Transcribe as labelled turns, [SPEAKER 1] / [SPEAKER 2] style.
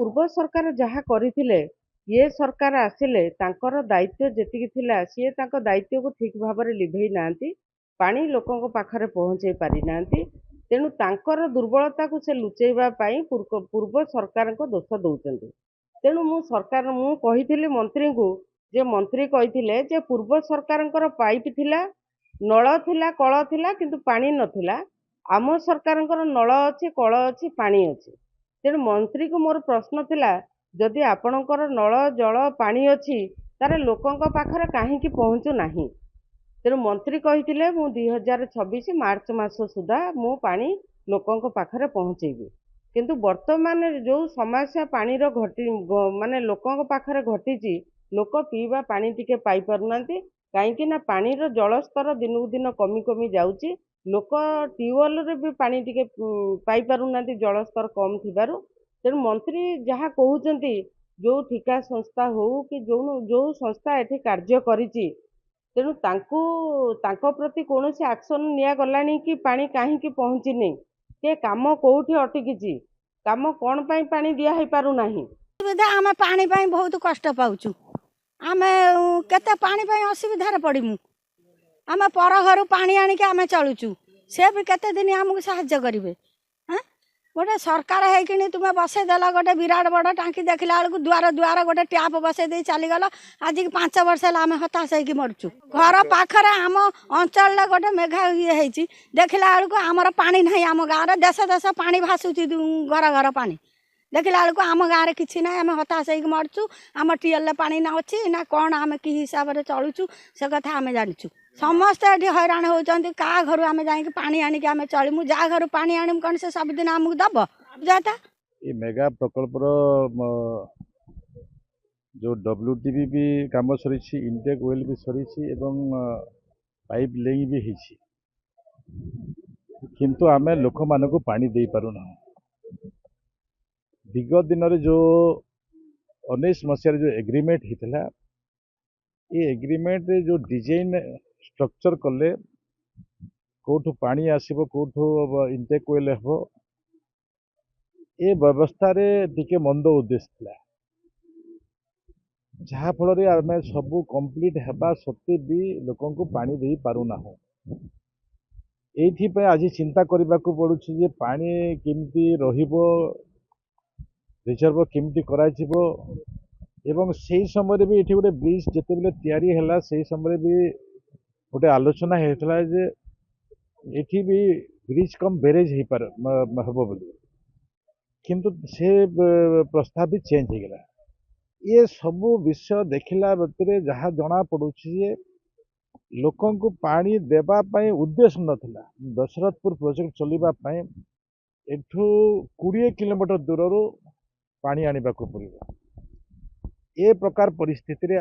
[SPEAKER 1] ପୂର୍ବ ସରକାର ଯାହା କରିଥିଲେ ये सरकार आसिले तांकर दायित्व जेतिकी थिला सिए तांको दायित्व को ठीक भाବରେ लिभेई नांती पानी लोकंक पाखरे पहुंचेई पारि नांती तेणु तांकर दुर्बलता को से लुचेइबा पाई पूर्व सरकार को दोष दउचंती तेणु मु सरकार मु कहिथिली मंत्री को जे मंत्री कहिथिले जे पूर्व सरकारंकर पाइप थिला नळ थिला कळ थिला किंतु पानी नथिला आम सरकारंकर नळ अछि कळ अछि पानी अछि तेणु मंत्री को मोर प्रश्न थिला जदि आपणकर नल जल पानी अच्छी तारे लोकंक पाखरे काहींकी पहुँचु नाही तेणु मंत्री कहिथिले मु 2026 मार्च मास सुधा मु पानी लोकंक पाखरे पहुँचेबी किंतु वर्तमान जो समस्या पानी रो घटी माने लोकंक पाखरे घटीची लोक पीवा पानी टिके पाई पारुनांती काहींकी ना पानी रो जलस्तर दिनकु दिन कमी कमी जाउची लोक ट्यूबवेल रे भी पानी टिके पाई पारुनांती जलस्तर कम थिबारु तेणु मंत्री जहाँ कहते जो ठिका संस्था हो कि जो संस्था एठी कार्य करिछि तेणु तांको प्रति कौन से एक्शन निया गलानी कि पानी काहींकी पहुँचीनी के काम कोठी अटकिछि काम कौन पाई पानी दिया है पारु नाही
[SPEAKER 2] सुविधा आमे पानी पाई बहुत कष्ट पाउछु आमे केते पानी पाई असुविधा रे पड़िमु आमे पर घर पानी आनी के आमे चलुछु से भी केते दिन हमको सहायता करिवे गोटे सरकार है तुम्हें बसईदेल गोटे विराट बड़ टांकी देखला बेलू दुआर दुआर गोटे टैप बसई चलीगल आज 5 वर्ष है आम हताश हो मरचु घर पाखरे आम अंचल गोटे मेघा ये देखला बेलू आमर पानी ना आम गाँव देश देश पानी भासुची घर घर पानी देखला बेलू आम गाँव किसी ना आम हताश हो मरचु आम टीएल पानी ना अच्छी ना कौन आम कि हिसाब से चलुचु से कथा आम जाचु समस्ते ये हैरान होती क्या घर आम जा पानी आणिक आम चलमु जहाँ घर पानी आनमु कौन से सबुदिन आमको दब जाता
[SPEAKER 3] ये मेगा प्रकल्पर जो WTB भी काम सरी इंटेक वेल भी सरी पाइप लेइंग भी होती किंतु आमे लोक मान को पानी दे पारुना विगत दिन रे जो 19 मसीह जो एग्रीमेंट होता ये एग्रीमेंट जो डिजाइन स्ट्रक्चर कले कौटू पानी आसब कौटू इंटेक वेल हे ये व्यवस्था रे टिके मंद उद्देश्य था जहाँ फल आम सब कंप्लीट हेबा सत्वे भी लोक को पानी दे पारुना ये आज चिंता करने को पड़ुछि जे पानी केमती रहिबो रिजर्व केमती कराइबो एवं से समय भी ये गोटे ब्रिज जिते तैयारी है से समय भी गोटे आलोचना होता जे एठी भी ब्रिज कम बैरेज हो बोली किंतु से प्रस्ताव भी चेंज हो गला ये सब विषय देखला बेतरे जहाँ जना पड़ुछि लोकों को पानी देबा पाई उद्देश्य नथिला दशरथपुर प्रोजेक्ट चलिबा पाई एठू 20 किलोमीटर दूर पानी आनिबा को पड़िबो ए प्रकार परिस्थिति रे